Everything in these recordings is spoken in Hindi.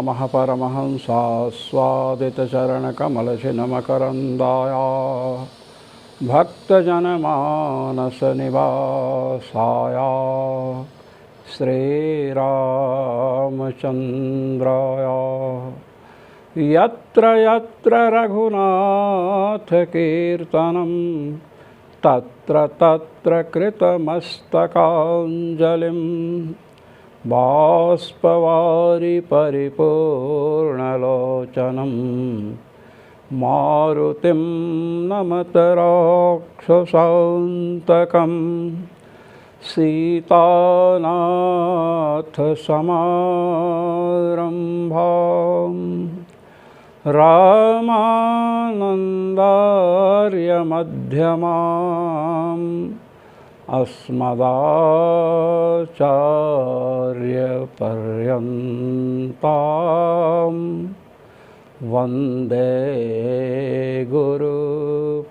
नमः परमहंसास्वादितचरणकमलशिनमकरन्दाय भक्तजनमानसनिवासाय श्रीरामचन्द्राय यत्र यत्र रघुनाथकीर्तनं तत्र तत्र कृतमस्तकाञ्जलिं बाष्पवारि परिपूर्णलोचनं मारुतिं नमत राक्षसान्तकं सीतानाथसमारम्भां रामानन्दार्यमध्यमाम् अस्मदाचार्यपर्यन्तां वन्दे गुरुपरम्परां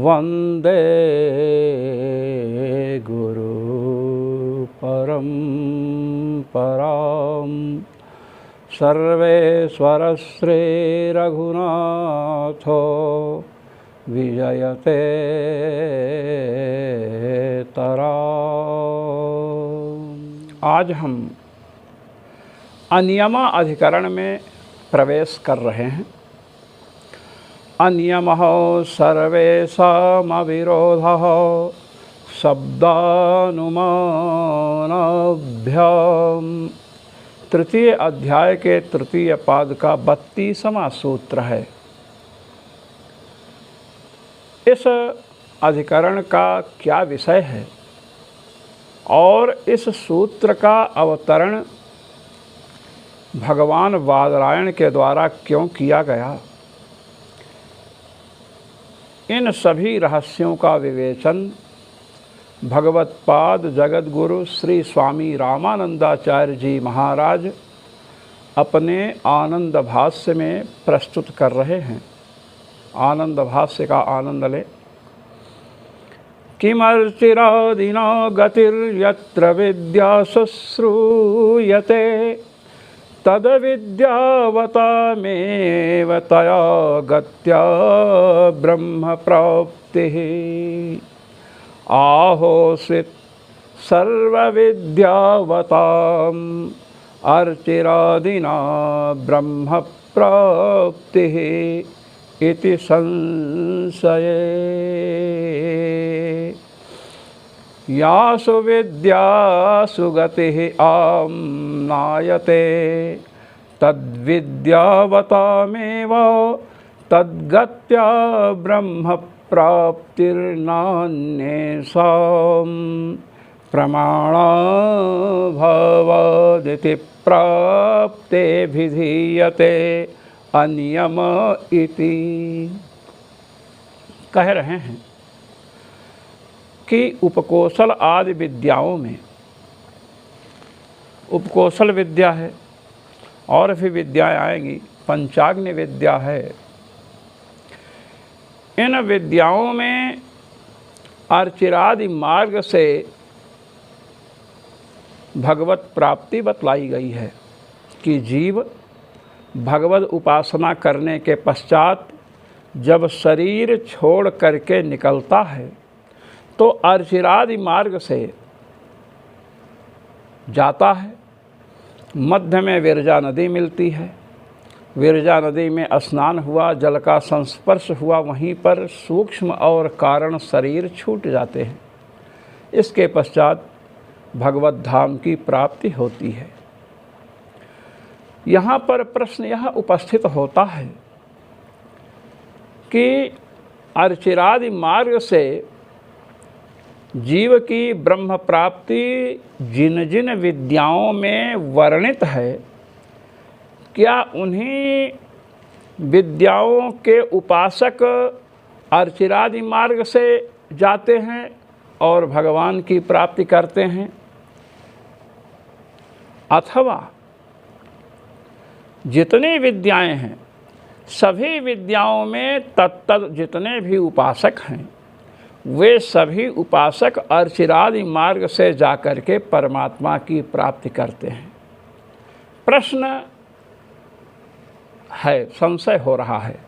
वन्दे गुरुपरम्परां सर्वेश्वरश्रीरघुनाथो विजयते तरा। आज हम अनियमा अधिकरण में प्रवेश कर रहे हैं। अनियमः सर्वेषामविरोधः शब्दानुमानाभ्याम्। तृतीय अध्याय के तृतीय पाद का 32वां सूत्र है। इस अधिकरण का क्या विषय है और इस सूत्र का अवतरण भगवान बादरायण के द्वारा क्यों किया गया, इन सभी रहस्यों का विवेचन भगवत्पाद जगतगुरु श्री स्वामी रामानंदाचार्य जी महाराज अपने आनंद भाष्य में प्रस्तुत कर रहे हैं। आनंद भाष्य का आनंद ले। किमर्चिरादिना गतिर्यत्र विद्या शुश्रूयते तद्विद्यावतामेव तया गत्या ब्रह्म प्राप्तिः। आहोस्वित् सर्वविद्यावताम् अर्चिरादिना ब्रह्म प्राप्तिः इति संशये। यासु विद्यासु गतिः आम्नायते तद्विद्यावतामेव तद्गत्या ब्रह्म प्राप्तिर्नान्येषां प्रमाणाभावादिति प्राप्ते विधीयते अनियम इति। कह रहे हैं कि उपकौशल आदि विद्याओं में, उपकौशल विद्या है और भी विद्याएं आएंगी, पंचाग्नि विद्या है। इन विद्याओं में अर्चिरादि मार्ग से भगवत प्राप्ति बतलाई गई है कि जीव भगवत उपासना करने के पश्चात जब शरीर छोड़ करके निकलता है तो अर्चिरादि मार्ग से जाता है। मध्य में विरजा नदी मिलती है। विरजा नदी में स्नान हुआ, जल का संस्पर्श हुआ, वहीं पर सूक्ष्म और कारण शरीर छूट जाते हैं। इसके पश्चात भगवत धाम की प्राप्ति होती है। यहाँ पर प्रश्न यह उपस्थित होता है कि अर्चिरादि मार्ग से जीव की ब्रह्म प्राप्ति जिन जिन विद्याओं में वर्णित है, क्या उन्हीं विद्याओं के उपासक अर्चिरादि मार्ग से जाते हैं और भगवान की प्राप्ति करते हैं, अथवा जितनी विद्याएं हैं सभी विद्याओं में तत्त जितने भी उपासक हैं वे सभी उपासक अर्चिरादि मार्ग से जाकर के परमात्मा की प्राप्ति करते हैं। प्रश्न है, संशय हो रहा है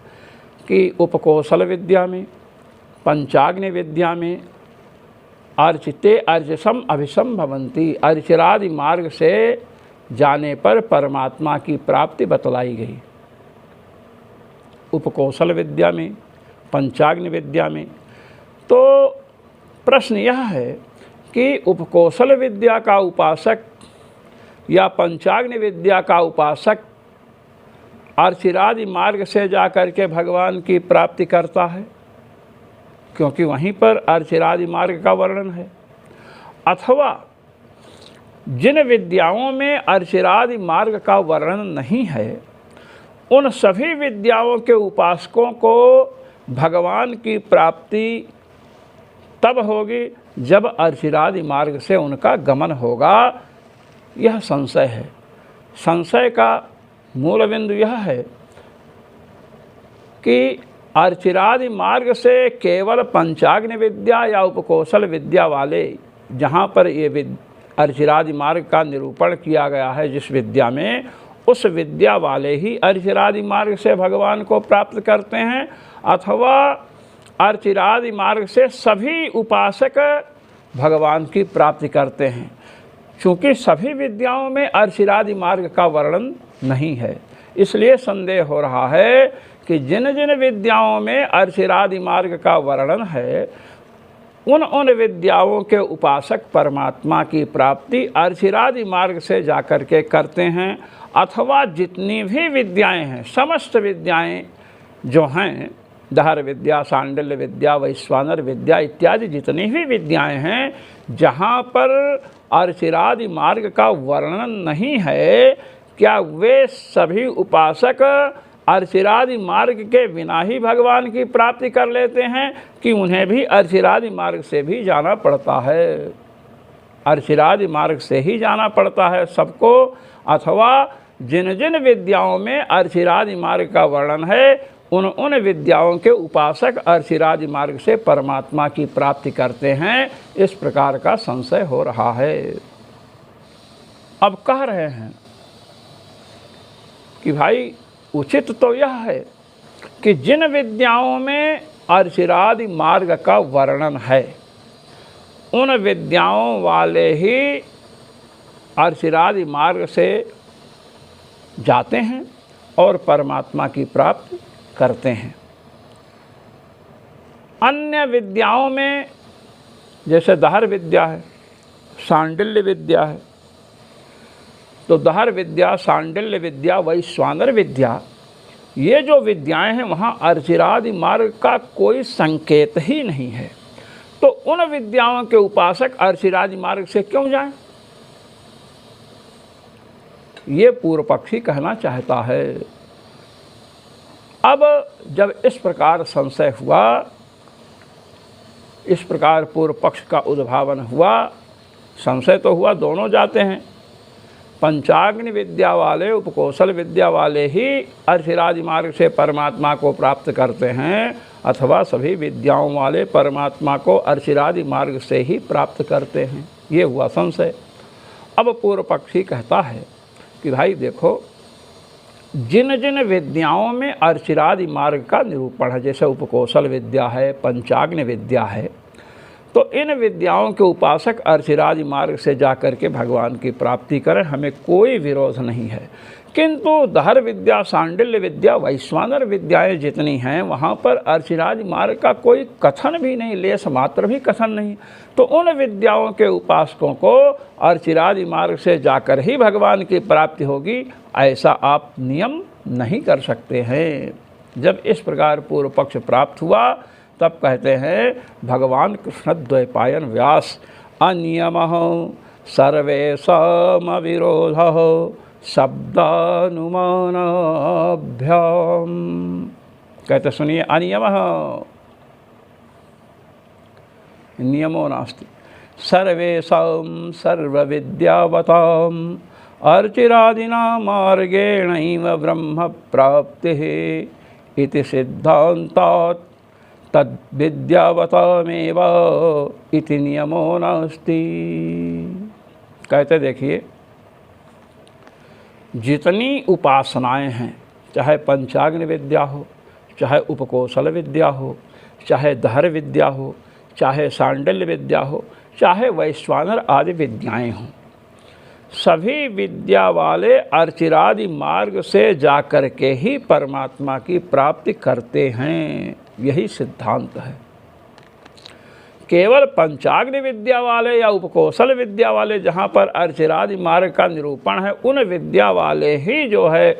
कि उपकौशल विद्या में, पंचाग्नि विद्या में अर्चिते अर्चसम अभिसंभवंती, अर्चिरादि मार्ग से जाने पर परमात्मा की प्राप्ति बतलाई गई। उपकौशल विद्या में, पंचाग्नि विद्या में। तो प्रश्न यह है कि उपकौशल विद्या का उपासक या पंचाग्नि विद्या का उपासक अर्चिरादि मार्ग से जाकर के भगवान की प्राप्ति करता है, क्योंकि वहीं पर अर्चिरादि मार्ग का वर्णन है, अथवा जिन विद्याओं में अर्चिरादि मार्ग का वर्णन नहीं है, उन सभी विद्याओं के उपासकों को भगवान की प्राप्ति तब होगी जब अर्चिरादि मार्ग से उनका गमन होगा। यह संशय है। संशय का मूल बिंदु यह है कि अर्चिरादि मार्ग से केवल पंचाग्नि विद्या या उपकौशल विद्या वाले, जहाँ पर ये अर्चिरादि मार्ग का निरूपण किया गया है जिस विद्या में, उस विद्या वाले ही अर्चिरादि मार्ग से भगवान को प्राप्त करते हैं, अथवा अर्चिरादि मार्ग से सभी उपासक भगवान की प्राप्ति करते हैं। चूँकि सभी विद्याओं में अर्चिरादि मार्ग का वर्णन नहीं है, इसलिए संदेह हो रहा है कि जिन जिन विद्याओं में अर्चिरादि मार्ग का वर्णन है, उन विद्याओं के उपासक परमात्मा की प्राप्ति अर्चिरादि मार्ग से जाकर के करते हैं, अथवा जितनी भी विद्याएं हैं, समस्त विद्याएं जो हैं, दहर विद्या, सांडिल्य विद्या, वैश्वानर विद्या इत्यादि जितनी भी विद्याएं हैं, जहाँ पर अर्चिरादि मार्ग का वर्णन नहीं है, क्या वे सभी उपासक अर्चिरादि मार्ग के बिना ही भगवान की प्राप्ति कर लेते हैं कि उन्हें भी अर्चिरादि मार्ग से भी जाना पड़ता है? अर्चिरादि मार्ग से ही जाना पड़ता है सबको, अथवा जिन जिन विद्याओं में अर्चिरादि मार्ग का वर्णन है, उन विद्याओं के उपासक अर्चिरादि मार्ग से परमात्मा की प्राप्ति करते हैं। इस प्रकार का संशय हो रहा है। अब कह रहे हैं कि भाई उचित तो यह है कि जिन विद्याओं में अर्चिरादि मार्ग का वर्णन है, उन विद्याओं वाले ही अर्चिरादि मार्ग से जाते हैं और परमात्मा की प्राप्ति करते हैं। अन्य विद्याओं में जैसे दहर विद्या है, सांडिल्य विद्या है, तो दहर विद्या, सांडिल्य विद्या, वैश्वानर विद्या, ये जो विद्याएं हैं वहाँ अर्चिरादि मार्ग का कोई संकेत ही नहीं है। तो उन विद्याओं के उपासक अर्चिरादि मार्ग से क्यों जाएं? ये पूर्व पक्षी कहना चाहता है। अब जब इस प्रकार संशय हुआ, इस प्रकार पूर्व पक्ष का उद्भावन हुआ, संशय तो हुआ दोनों जाते हैं। पंचाग्नि विद्या वाले, उपकौशल विद्या वाले ही अर्चिरादि मार्ग से परमात्मा को प्राप्त करते हैं, अथवा सभी विद्याओं वाले परमात्मा को अर्चिरादि मार्ग से ही प्राप्त करते हैं। ये हुआ संशय। अब पूर्व पक्षी कहता है कि भाई देखो, जिन जिन विद्याओं में अर्चिरादि मार्ग का निरूपण है, जैसे उपकौशल विद्या है, पंचाग्नि विद्या है, तो इन विद्याओं के उपासक अर्चिरादि मार्ग से जाकर के भगवान की प्राप्ति करें, हमें कोई विरोध नहीं है। किंतु दहर विद्या, सांडिल्य विद्या, वैश्वानर विद्याएं जितनी हैं, वहाँ पर अर्चिरादि मार्ग का कोई कथन भी नहीं, लेस मात्र भी कथन नहीं। तो उन विद्याओं के उपासकों को अर्चिरादि मार्ग से जाकर ही भगवान की प्राप्ति होगी, ऐसा आप नियम नहीं कर सकते हैं। जब इस प्रकार पूर्व पक्ष प्राप्त हुआ, तब कहते हैं भगवान कृष्ण द्वैपायन व्यास अनियमः सर्वेषामविरोधः शब्दानुमानाभ्याम। कहते सुनिए, अनियमः नियमो नास्ति सर्वेषां सर्वविद्यावताम् अर्चिरादिना मार्गेणैव ब्रह्म प्राप्तिः इति सिद्धान्तात् तद्विद्यावतामेव इति नियमो नास्ति। कहते देखिए, जितनी उपासनाएं हैं, चाहे पंचाग्नि विद्या हो, चाहे उपकौशल विद्या हो, चाहे दहर विद्या हो, चाहे सांडल्य विद्या हो, चाहे वैश्वानर आदि विद्याएं हों, सभी विद्या वाले अर्चिरादि मार्ग से जाकर के ही परमात्मा की प्राप्ति करते हैं। यही सिद्धांत है। केवल पंचाग्नि विद्या वाले या उपकौशल विद्या वाले जहाँ पर अर्चिरादि मार्ग का निरूपण है, उन विद्या वाले ही जो है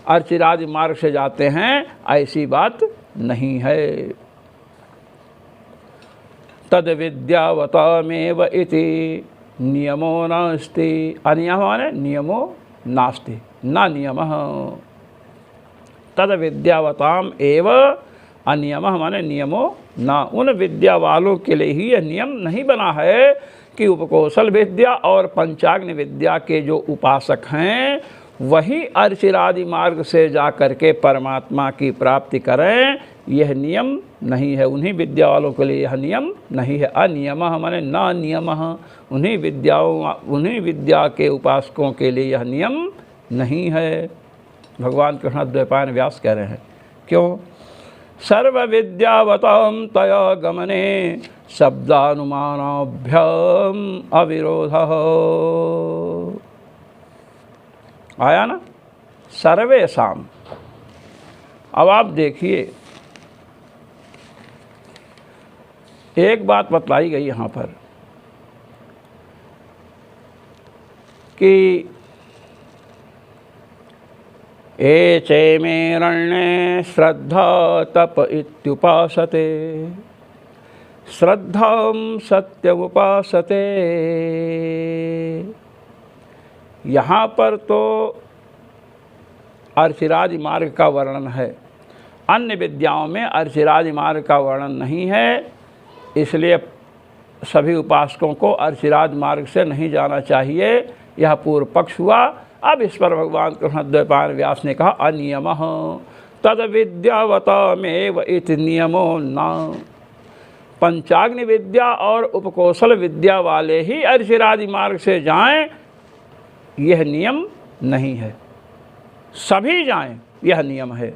अर्चिरादि मार्ग से जाते हैं, ऐसी बात नहीं है। तद विद्यावतामेव इति नियमो नास्ति। अनियम माने नियमो नास्ति, न नियमः। तद विद्यावताम एव अनियमः माने नियमो न। उन विद्या वालों के लिए ही यह नियम नहीं बना है कि उपकौशल विद्या और पंचाग्नि विद्या के जो उपासक हैं वही अर्चिरादि मार्ग से जा कर के परमात्मा की प्राप्ति करें। यह नियम नहीं है। उन्हीं विद्या वालों के लिए यह नियम नहीं है। अनियमः माने न नियमः। उन्हीं विद्या के उपासकों के लिए यह नियम नहीं है। भगवान कृष्णद्वैपायन व्यास कह रहे हैं, क्यों? सर्व विद्यावतां तया गमने शब्दानुमानाभ्याम अविरोधः। आया ना? सर्वेषाम। अब आप देखिए, एक बात बतलाई गई यहाँ पर कि एचैमेरण्ये श्रद्धा तप इत्युपासते श्रद्धां सत्यमुपासते। यहाँ पर तो अर्चिरादि मार्ग का वर्णन है, अन्य विद्याओं में अर्चिरादि मार्ग का वर्णन नहीं है। इसलिए सभी उपासकों को अर्चिरादि मार्ग से नहीं जाना चाहिए। यह पूर्व पक्ष हुआ। अब इस पर भगवान कृष्णद्वैपायन व्यास ने कहा अनियमः तद विद्यावतामेव इति नियमो न। पंचाग्नि विद्या और उपकौशल विद्या वाले ही अर्चिरादि मार्ग से जाएं, यह नियम नहीं है। सभी जाएं, यह नियम है।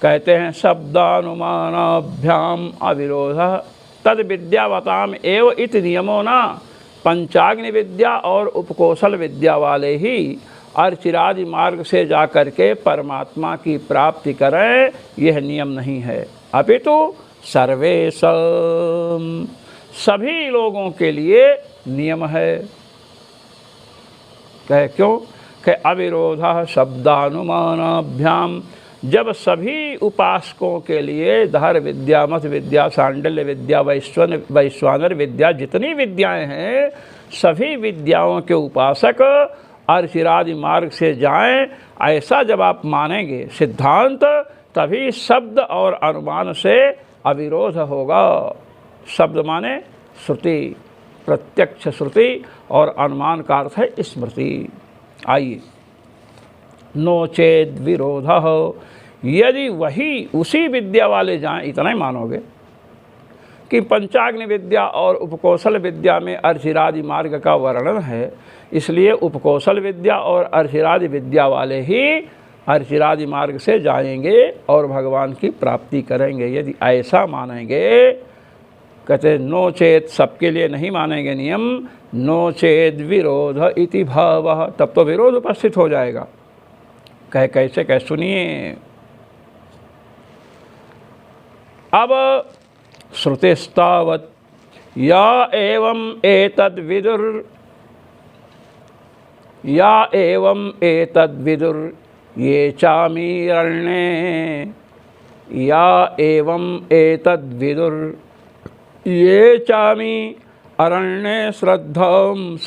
कहते हैं शब्दानुमानाभ्याम अविरोधः तद विद्यावताम एव इति नियमो न। पंचाग्नि विद्या और उपकौशल विद्या वाले ही अर्चिरादि मार्ग से जा कर के परमात्मा की प्राप्ति करें, यह नियम नहीं है। अपितु सर्वेषां, सभी लोगों के लिए नियम है। कहे क्यों? कहे अविरोधः शब्दानुमानाभ्याम। जब सभी उपासकों के लिए धर विद्या, मत विद्या, सांडल्य विद्या, वैश्वानर विद्या, जितनी विद्याएं हैं, सभी विद्याओं के उपासक अर्चिरादि मार्ग से जाएं, ऐसा जब आप मानेंगे सिद्धांत, तभी शब्द और अनुमान से अविरोध होगा। शब्द माने श्रुति, प्रत्यक्ष श्रुति, और अनुमान का अर्थ है स्मृति। आइए, नो चेद विरोधः। यदि वही उसी विद्या वाले जाएं, इतना ही मानोगे कि पंचाग्नि विद्या और उपकौशल विद्या में अर्चिरादि मार्ग का वर्णन है, इसलिए उपकौशल विद्या और अर्चिरादि विद्या वाले ही अर्चिरादि मार्ग से जाएंगे और भगवान की प्राप्ति करेंगे। यदि ऐसा मानेंगे, कहते नो चेत, सबके लिए नहीं मानेंगे नियम, नो चेद विरोध इति भावः, तब तो विरोध उपस्थित हो जाएगा। कहे कैसे? कहे सुनिए। अब श्रुतिस्तावत् या एवं एतद् विदुर्, या एवं एतद् विदुर् ये चामीरण्ये, या एवं एतद् विदुर् ये चामी अरण्ये श्रद्धां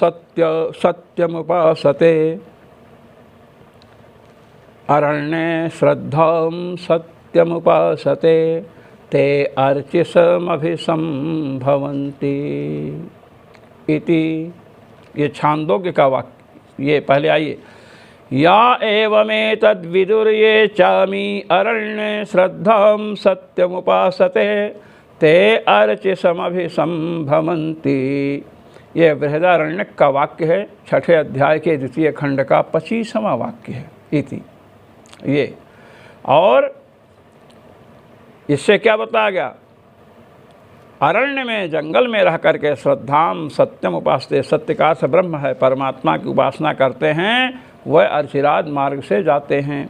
सत्यमुपासते। अरण्ये श्रद्धां सत्यमुपासते ते अर्चिसमभिसंभवन्ति इति। ये छांदोग्य का वाक्य। ये पहले आइए, या एवमेतद्विदुर्ये चामी अरण्ये श्रद्धां सत्यमुपासते ते अर्चिसमभिसंभवन्ति। ये बृहदारण्यक का वाक्य है, 6ठे अध्याय के 2 खंड का 25वां वाक्य है इति। ये और इससे क्या बताया गया? अरण्य में, जंगल में रह करके श्रद्धाम सत्यम उपासते, सत्य का अर्थ ब्रह्म है, परमात्मा की उपासना करते हैं, वह अर्चिराज मार्ग से जाते हैं।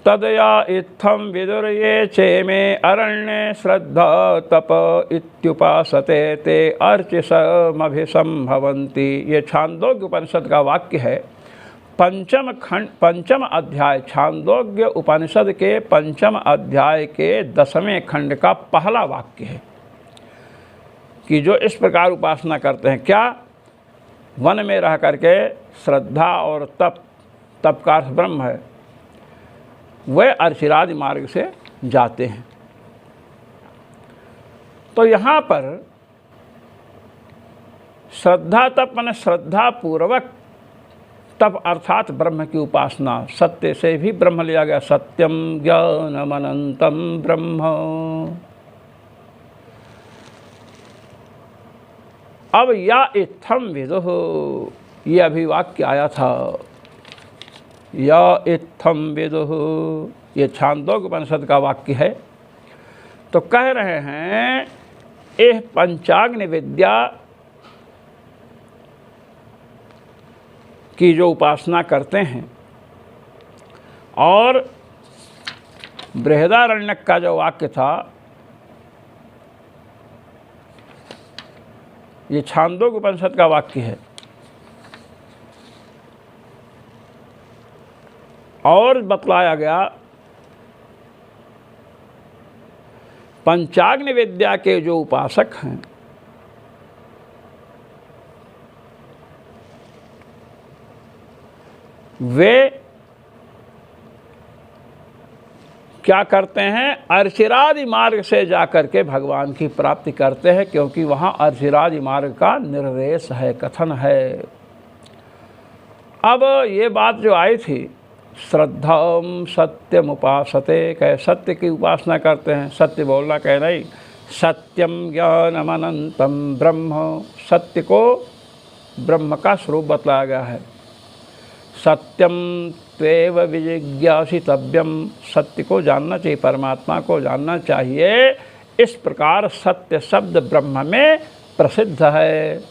तदया इत्थम विदुर्ये चेमे अरण्ये श्रद्धा तप इत्युपासते ते अर्चिसमभिसंभवन्ति। ये छांदोग्य उपनिषद का वाक्य है। पंचम अध्याय, छांदोग्य उपनिषद के 5 अध्याय के 10वें खंड का पहला वाक्य है कि जो इस प्रकार उपासना करते हैं, क्या? वन में रह करके श्रद्धा और तप का अर्थ ब्रह्म है, वे अर्चिराज मार्ग से जाते हैं। तो यहाँ पर श्रद्धा तप माने श्रद्धा पूर्वक तप अर्थात ब्रह्म की उपासना। सत्य से भी ब्रह्म लिया गया, सत्यम ज्ञानम अनंतम ब्रह्म। अब या इत्थम विदुः, ये अभी वाक्य आया था, या इत्थम विदुः, ये छांदोग्य उपनिषद का वाक्य है। तो कह रहे हैं यह पंचाग्नि विद्या की जो उपासना करते हैं, और बृहदारण्यक का जो वाक्य था, ये छांदोग्य उपनिषद का वाक्य है। और बतलाया गया पंचाग्नि विद्या के जो उपासक हैं, वे क्या करते हैं? अर्चिरादि मार्ग से जाकर के भगवान की प्राप्ति करते हैं, क्योंकि वहाँ अर्चिरादि मार्ग का निर्देश है, कथन है। अब ये बात जो आई थी, श्रद्धाम सत्यम उपासते, कह सत्य की उपासना करते हैं, सत्य बोलना कह नहीं, सत्यम ज्ञानम अनंतम ब्रह्म, सत्य को ब्रह्म का स्वरूप बतलाया गया है। सत्यम त्वेव विजिज्ञासितव्यम, सत्य को जानना चाहिए, परमात्मा को जानना चाहिए। इस प्रकार सत्य शब्द ब्रह्म में प्रसिद्ध है।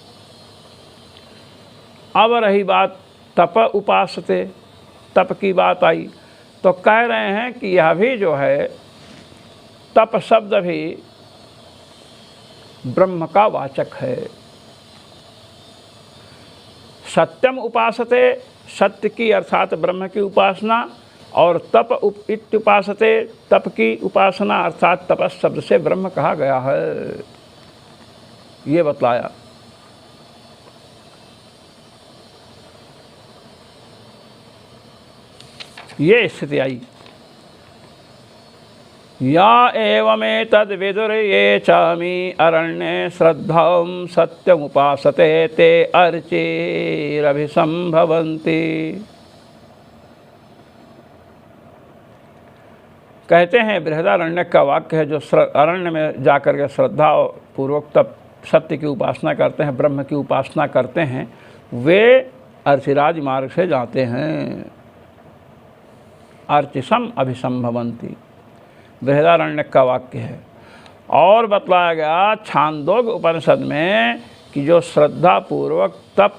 अब रही बात तप उपासते, तप की बात आई, तो कह रहे हैं कि यह भी जो है तप शब्द भी ब्रह्म का वाचक है। सत्यम उपासते, सत्य की अर्थात ब्रह्म की उपासना, और तप इत्युपासते, तप की उपासना अर्थात तपस शब्द से ब्रह्म कहा गया है, ये बतलाया। ये स्थिति आई। या एवमेतद् विदुर्ये चामी अरण्ये श्रद्धां सत्यमुपासते ते अर्चिरभिसंभवन्ति। कहते हैं बृहदारण्यक का वाक्य है, जो अरण्य में जाकर के श्रद्धा पूर्वक तप सत्य की उपासना करते हैं, ब्रह्म की उपासना करते हैं, वे अर्चिराज मार्ग से जाते हैं। अर्चिसम अभिसंभवन्ति, बृहदारण्यक का वाक्य है। और बतलाया गया छांदोग्य उपनिषद में कि जो श्रद्धा पूर्वक तप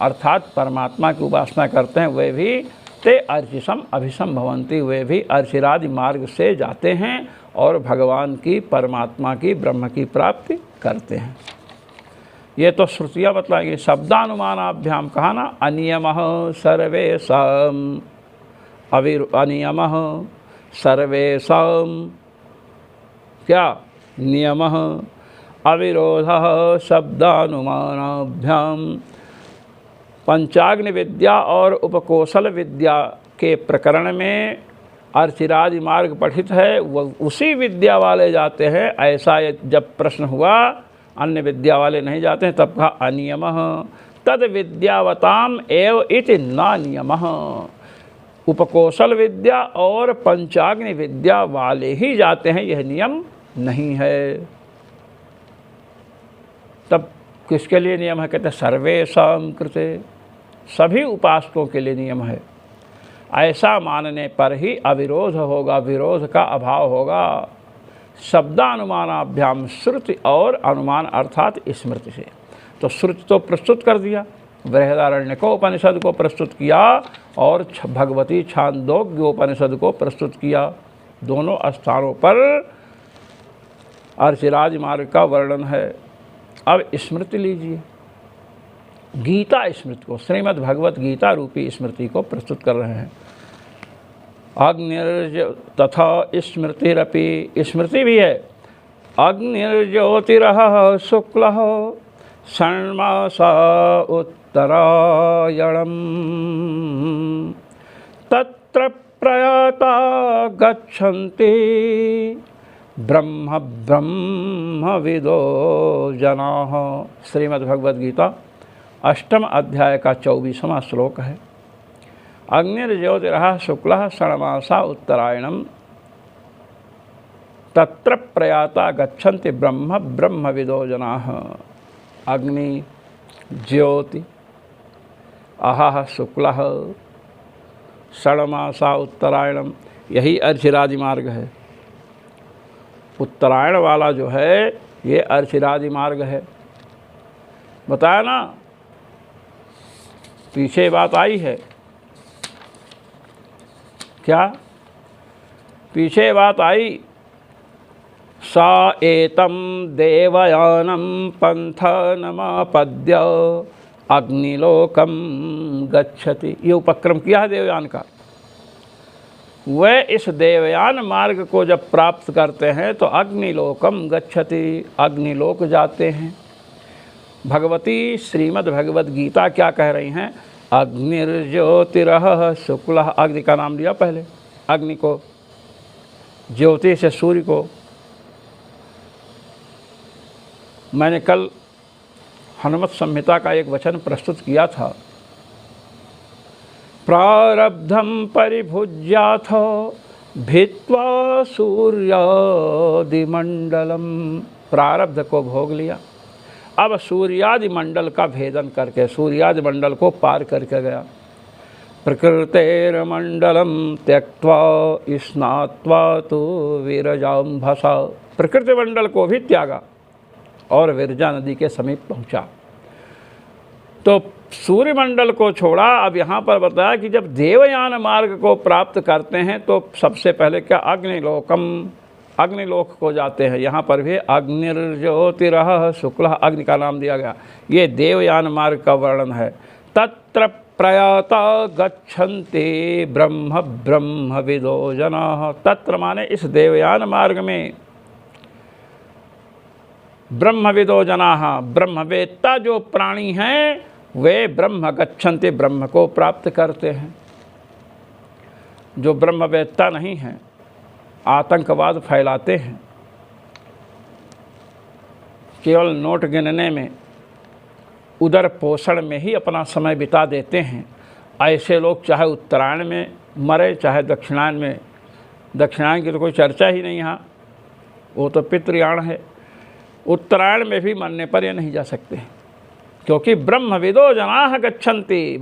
अर्थात परमात्मा की उपासना करते हैं, वे भी ते अर्चिसम अभिसंभवन्ति, वे भी अर्चिरादि मार्ग से जाते हैं और भगवान की, परमात्मा की, ब्रह्म की प्राप्ति करते हैं। ये तो श्रुतियाँ बतलाएंगे। शब्दानुमानाभ्याम कहा ना, अनियमः सर्वेषाम् अनियमः सर्वेषां क्या नियमः अविरोधः शब्दानुमानाभ्याम। पंचाग्नि विद्या और उपकौशल विद्या के प्रकरण में अर्चिरादि मार्ग पठित है, वह उसी विद्या वाले जाते हैं। ऐसा जब प्रश्न हुआ, अन्य विद्या वाले नहीं जाते हैं, तब कहा अनियमः, तद विद्यावताम एव इति न नियमः। उपकौशल विद्या और पंचाग्नि विद्या वाले ही जाते हैं, यह नियम नहीं है। तब किसके लिए नियम है? कहते हैं सर्वेषां कृते, सभी उपासकों के लिए नियम है। ऐसा मानने पर ही अविरोध होगा, विरोध का अभाव होगा। शब्दानुमानाभ्याम श्रुति और अनुमान अर्थात स्मृति से। तो श्रुति तो प्रस्तुत कर दिया, बृहदारण्य को उपनिषद को प्रस्तुत किया और भगवती छांदोग्य उपनिषद को प्रस्तुत किया। दोनों स्थानों पर अर्चिराज मार्ग का वर्णन है। अब स्मृति लीजिए, गीता स्मृति को, श्रीमद् भगवत गीता रूपी स्मृति को प्रस्तुत कर रहे हैं। अग्निर्ज तथा स्मृतिरपि, स्मृति भी है। अग्निर्ज्योतिरः शुक्लः षण्मासा उत्तरायणम् तत्र प्रयाता गच्छन्ति ब्रह्म ब्रह्मविदो जनाः। श्रीमद्भगवद्गीता 8वें अध्याय का 24वां श्लोक है। अग्निर्ज्योतिरः शुक्लः षण्मासा उत्तरायणम् तत्र प्रयाता गच्छन्ति ब्रह्म ब्रह्मविदो जनाः। अग्नि, ज्योति, अहः शुक्लः, षण्मासा उत्तरायणम, यही अर्चिरादि मार्ग है। उत्तरायण वाला जो है ये अर्चिरादि मार्ग है। बताया ना, पीछे बात आई है क्या? पीछे बात आई, सा एतम देवयानम पंथनमापद्य अग्निलोकम गच्छति। ये उपक्रम किया है देवयान का। वह इस देवयान मार्ग को जब प्राप्त करते हैं तो अग्निलोकम गच्छति, अग्निलोक जाते हैं। भगवती श्रीमद् भगवद गीता क्या कह रही हैं? अग्निर्ज्योतिरः शुक्लः, अग्नि का नाम लिया पहले, अग्नि को, ज्योति से सूर्य को। मैंने कल हनुमत संहिता का एक वचन प्रस्तुत किया था, प्रारब्धम परिभुज्याथ भित्वा सूर्यादिमंडलम। प्रारब्ध को भोग लिया, अब सूर्यादि मंडल का भेदन करके सूर्यादि मंडल को पार करके गया। प्रकृतेर्मंडलम त्यक्त्वा स्नात्वा तो विरजाम्भसा, प्रकृति मंडल को भी त्यागा और विरजा नदी के समीप पहुंचा। तो सूर्यमंडल को छोड़ा। अब यहाँ पर बताया कि जब देवयान मार्ग को प्राप्त करते हैं तो सबसे पहले क्या? अग्निलोकम, अग्निलोक को जाते हैं। यहाँ पर भी अग्निर्ज्योतिरः शुक्लः, अग्नि का नाम दिया गया। ये देवयान मार्ग का वर्णन है। तत्र प्रयाता गच्छन्ति ब्रह्म ब्रह्मविदो जनाः। तत्र माने इस देवयान मार्ग में, ब्रह्मविदो जनाः, ब्रह्मवेत्ता जो प्राणी हैं वे ब्रह्म गच्छन्ति, ब्रह्म को प्राप्त करते हैं। जो ब्रह्मवेत्ता नहीं हैं, आतंकवाद फैलाते हैं, केवल नोट गिनने में, उदर पोषण में ही अपना समय बिता देते हैं। ऐसे लोग चाहे उत्तरायण में मरे चाहे दक्षिणायन में, दक्षिणायन की तो कोई चर्चा ही नहीं यहाँ, वो तो पितृयाण है। उत्तरायण में भी मरने पर ये नहीं जा सकते, क्योंकि ब्रह्मविदो जनाः गच्छन्ति,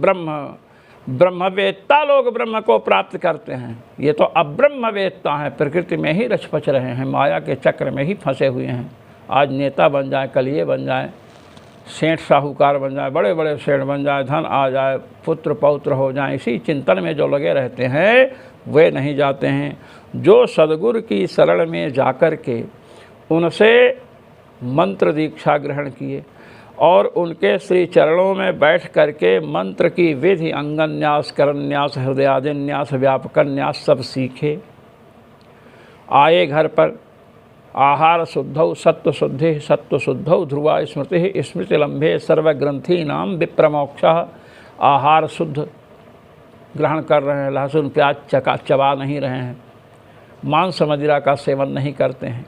ब्रह्मवेत्ता लोग ब्रह्म को प्राप्त करते हैं। ये तो अब्रह्मवेत्ता हैं, प्रकृति में ही रच-पच रहे हैं, माया के चक्र में ही फंसे हुए हैं। आज नेता बन जाए, कल ये बन जाए, सेठ साहूकार बन जाए, बड़े बड़े सेठ बन जाए, धन आ जाए, पुत्र पौत्र हो जाए, इसी चिंतन में जो लगे रहते हैं वे नहीं जाते हैं। जो सद्गुरु की शरण में जाकर के उनसे मंत्र दीक्षा ग्रहण किए और उनके श्री चरणों में बैठ करके मंत्र की विधि, अंगन्यास, करन्यास, हृदयादिन्यास, व्यापकन्यास सब सीखे। आए घर पर, आहार शुद्धौ सत्व शुद्धि, सत्व शुद्धौ ध्रुवा स्मृति, स्मृति लंबे सर्वग्रंथी नाम विप्रमोक्षः। आहार शुद्ध ग्रहण कर रहे हैं, लहसुन प्याज चबा नहीं रहे हैं, मांस मदिरा का सेवन नहीं करते हैं।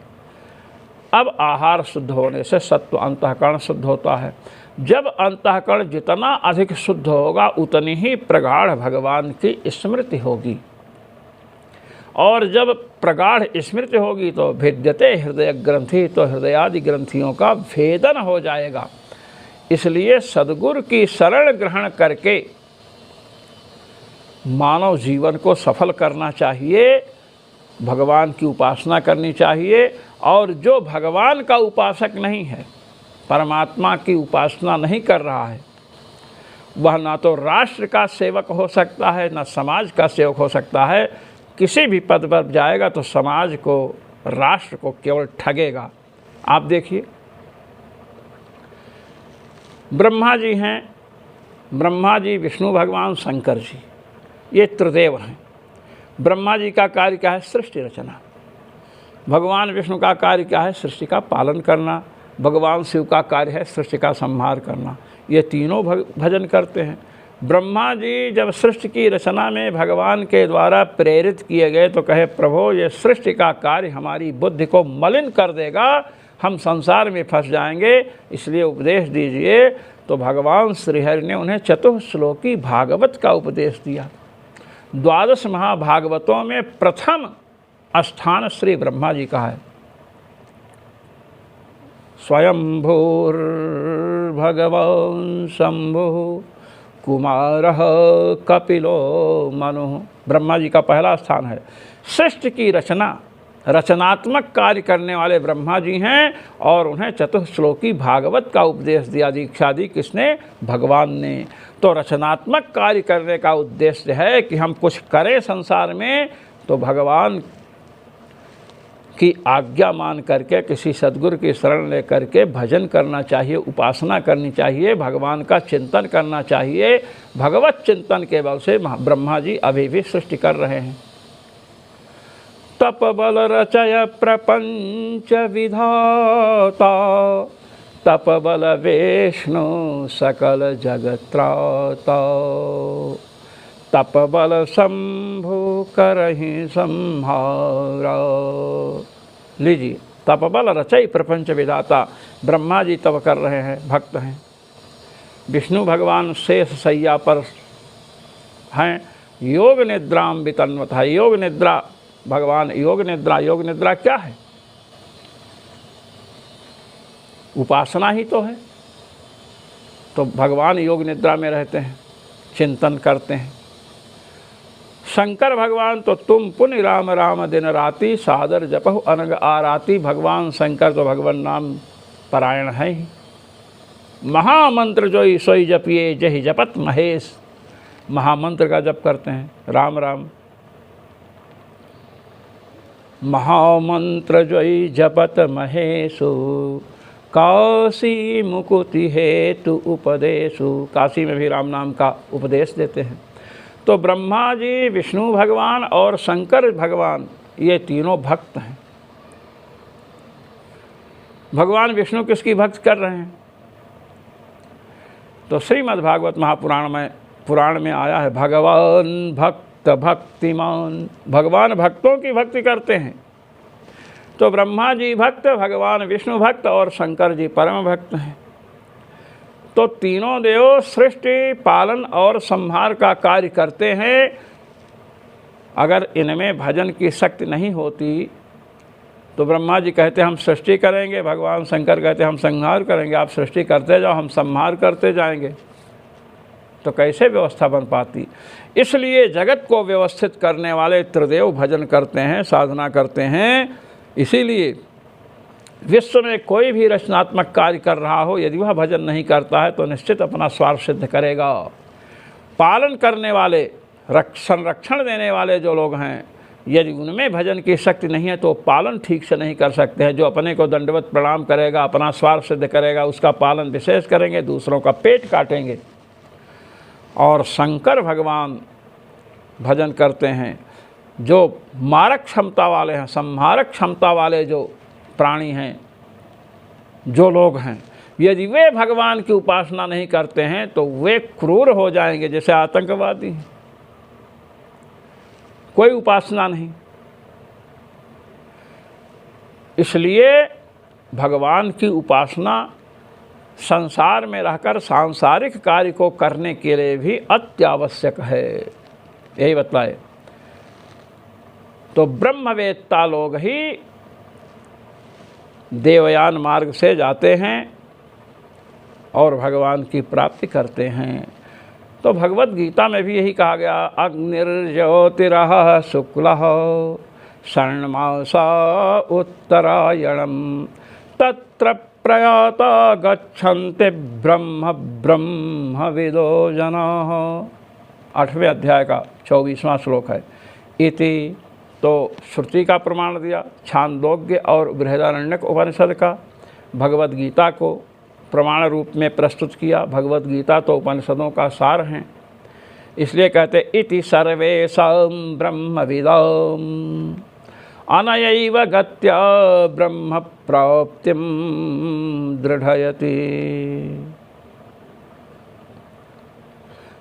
अब आहार शुद्ध होने से सत्व अंतःकरण शुद्ध होता है। जब अंतःकरण जितना अधिक शुद्ध होगा उतनी ही प्रगाढ़ भगवान की स्मृति होगी, और जब प्रगाढ़ स्मृति होगी तो भेद्यते हृदय ग्रंथि, तो हृदयादि ग्रंथियों का भेदन हो जाएगा। इसलिए सद्गुरु की शरण ग्रहण करके मानव जीवन को सफल करना चाहिए, भगवान की उपासना करनी चाहिए। और जो भगवान का उपासक नहीं है, परमात्मा की उपासना नहीं कर रहा है, वह ना तो राष्ट्र का सेवक हो सकता है, ना समाज का सेवक हो सकता है। किसी भी पद पर जाएगा तो समाज को, राष्ट्र को केवल ठगेगा। आप देखिए, ब्रह्मा जी हैं, ब्रह्मा जी, विष्णु भगवान, शंकर जी, ये त्रिदेव हैं। ब्रह्मा जी का कार्य क्या है? सृष्टि रचना। भगवान विष्णु का कार्य क्या है? सृष्टि का पालन करना। भगवान शिव का कार्य है सृष्टि का संहार करना। ये तीनों भजन करते हैं। ब्रह्मा जी जब सृष्टि की रचना में भगवान के द्वारा प्रेरित किए गए तो कहे, प्रभु ये सृष्टि का कार्य हमारी बुद्धि को मलिन कर देगा, हम संसार में फंस जाएंगे, इसलिए उपदेश दीजिए। तो भगवान श्रीहरि ने उन्हें चतुश्लोकी भागवत का उपदेश दिया। 12 महाभागवतों में प्रथम स्थान श्री ब्रह्मा जी का है। स्वयंभूर्भगवान् शंभुः कुमारः कपिलो मनुः। ब्रह्मा जी का पहला स्थान है। सृष्टि की रचनात्मक कार्य करने वाले ब्रह्मा जी हैं, और उन्हें चतुश्लोकी भागवत का उपदेश दिया, दीक्षा दी। किसने? भगवान ने। तो रचनात्मक कार्य करने का उद्देश्य है कि हम कुछ करें संसार में, तो भगवान की आज्ञा मान करके, किसी सद्गुरु की शरण ले करके भजन करना चाहिए, उपासना करनी चाहिए, भगवान का चिंतन करना चाहिए। भगवत चिंतन के बल से ब्रह्मा जी अभी भी सृष्टि कर रहे हैं। तप बल रचय प्रपंच विधाता, तप बल विष्णु सकल जगत्राता, तप बल शंभु करहि संहारा। लीजिए, तप बल रचय प्रपंच विधाता। ब्रह्मा जी तप कर रहे हैं, भक्त हैं। विष्णु भगवान शेष सैया पर हैं, योग निद्राम वितन्वतः। योग निद्रा, भगवान योग निद्रा। योग निद्रा क्या है? उपासना ही तो है। तो भगवान योग निद्रा में रहते हैं, चिंतन करते हैं। शंकर भगवान तो तुम पुनि राम राम दिन राति, सादर जपहु अनग आराती। भगवान शंकर तो भगवान नाम परायण है ही। महामंत्र जोई सोई जपिए जहि जपत महेश। महामंत्र का जप करते हैं, राम राम। महामंत्र जोई जपत महेशु, काशी मुकुति हेतु उपदेशु। काशी में भी राम नाम का उपदेश देते हैं। तो ब्रह्मा जी, विष्णु भगवान और शंकर भगवान, ये तीनों भक्त हैं। भगवान विष्णु किसकी भक्त कर रहे हैं? तो श्रीमद् भागवत पुराण में आया है, भगवान भक्त भक्तिमान। भगवान भक्तों की भक्ति करते हैं। तो ब्रह्मा जी भक्त, भगवान विष्णु भक्त और शंकर जी परम भक्त हैं। तो तीनों देव सृष्टि, पालन और संहार का कार्य करते हैं। अगर इनमें भजन की शक्ति नहीं होती तो ब्रह्मा जी कहते हम सृष्टि करेंगे, भगवान शंकर कहते हम संहार करेंगे। आप सृष्टि करते जाओ, हम संहार करते जाएंगे, तो कैसे व्यवस्था बन पाती? इसलिए जगत को व्यवस्थित करने वाले त्रिदेव भजन करते हैं, साधना करते हैं। इसीलिए विश्व में कोई भी रचनात्मक कार्य कर रहा हो, यदि वह भजन नहीं करता है तो निश्चित अपना स्वार्थ सिद्ध करेगा। पालन करने वाले, संरक्षण देने वाले जो लोग हैं, यदि उनमें भजन की शक्ति नहीं है तो पालन ठीक से नहीं कर सकते हैं। जो अपने को दंडवत प्रणाम करेगा, अपना स्वार्थ सिद्ध करेगा, उसका पालन विशेष करेंगे, दूसरों का पेट काटेंगे। और शंकर भगवान भजन करते हैं, जो मारक क्षमता वाले हैं, संहारक क्षमता वाले जो प्राणी हैं, जो लोग हैं, यदि वे भगवान की उपासना नहीं करते हैं तो वे क्रूर हो जाएंगे, जैसे आतंकवादी हैं। कोई उपासना नहीं। इसलिए भगवान की उपासना संसार में रहकर सांसारिक कार्य को करने के लिए भी अत्यावश्यक है, यही बतलाए। तो ब्रह्मवेत्ता लोग ही देवयान मार्ग से जाते हैं और भगवान की प्राप्ति करते हैं। तो भगवत गीता में भी यही कहा गया, अग्निर्ज्योतिरः शुक्लः षण्मासा उत्तरायणम तत्र प्रयाता गच्छन्ति ब्रह्म ब्रह्मविदो जनाः। 8वें अध्याय का 24वां श्लोक है। इति तो श्रुति का प्रमाण दिया, छांदोग्य और बृहदारण्यक उपनिषद का भगवत गीता को प्रमाण रूप में प्रस्तुत किया। भगवत गीता तो उपनिषदों का सार हैं, इसलिए कहते इति सर्वेषां ब्रह्मविदाम् अनयैव गत्या ब्रह्म प्राप्तिं दृढ़यति।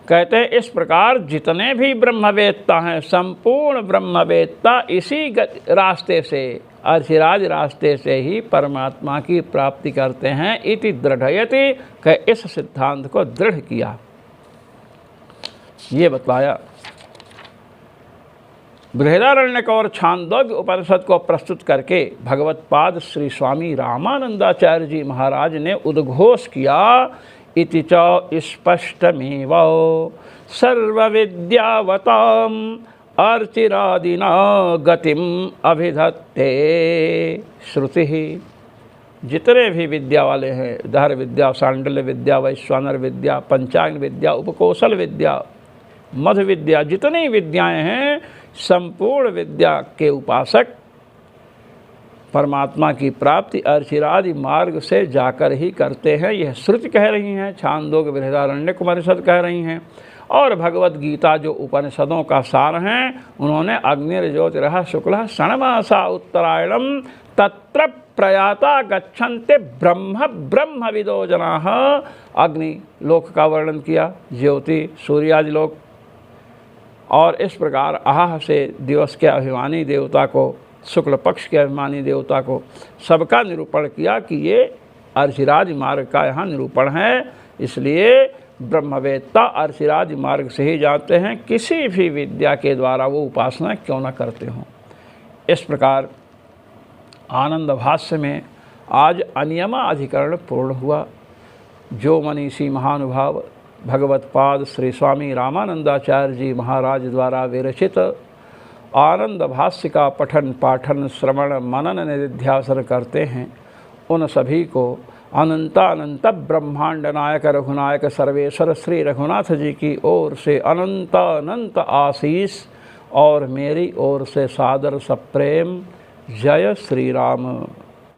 कहते हैं इस प्रकार जितने भी ब्रह्मवेत्ता हैं, संपूर्ण ब्रह्मवेत्ता इसी रास्ते से, अर्चिराज रास्ते से ही परमात्मा की प्राप्ति करते हैं। इति दृढ़यति, कह इस सिद्धांत को दृढ़ किया, ये बतलाया। बृहदारण्यक और छांदोग्य उपनिषद को प्रस्तुत करके भगवत पाद श्री स्वामी रामानंदाचार्य जी महाराज ने उद्घोष किया, इति च स्पष्टमेव सर्वविद्यावताम् अर्चिरादिना गतिम अभिधत्ते श्रुति। जितने भी विद्या वाले हैं, दहर विद्या, सांडल्य विद्या, वैश्वानर विद्या, पंचांग विद्या, उपकौशल विद्या, मध्य विद्या, जितनी विद्याएं हैं, संपूर्ण विद्या के उपासक परमात्मा की प्राप्ति अर्चिरादि मार्ग से जाकर ही करते हैं। यह श्रुति कह रही हैं, छांदोग्य बृहदारण्यक उपनिषद कह रही हैं, और भगवत गीता जो उपनिषदों का सार हैं, उन्होंने अग्निर्ज्योतिरः शुक्लः षण्मासा उत्तरायणम तत्र प्रयाता गच्छन्ति ब्रह्म ब्रह्मविदो जनाः। अग्नि लोक का वर्णन किया, ज्योति सूर्यादि लोक, और इस प्रकार आह से दिवस के अभिमानी देवता को, शुक्ल पक्ष के अभिमानी देवता को, सबका निरूपण किया कि ये अर्चिराज मार्ग का यहाँ निरूपण है। इसलिए ब्रह्मवेत्ता अर्चिराज मार्ग से ही जाते हैं, किसी भी विद्या के द्वारा वो उपासना क्यों न करते हों। इस प्रकार आनंद भाष्य में आज अनियमा अधिकरण पूर्ण हुआ। जो मनीषी महानुभाव भगवत पाद श्री स्वामी रामानंदाचार्य जी महाराज द्वारा विरचित आनंद भाष्य का पठन पाठन श्रवण मनन निधिध्यासन करते हैं, उन सभी को अनंत ब्रह्मांड नायक रघुनायक सर्वेश्वर श्री रघुनाथ जी की ओर से अनंत आशीष और मेरी ओर से सादर सप्रेम। जय श्री राम।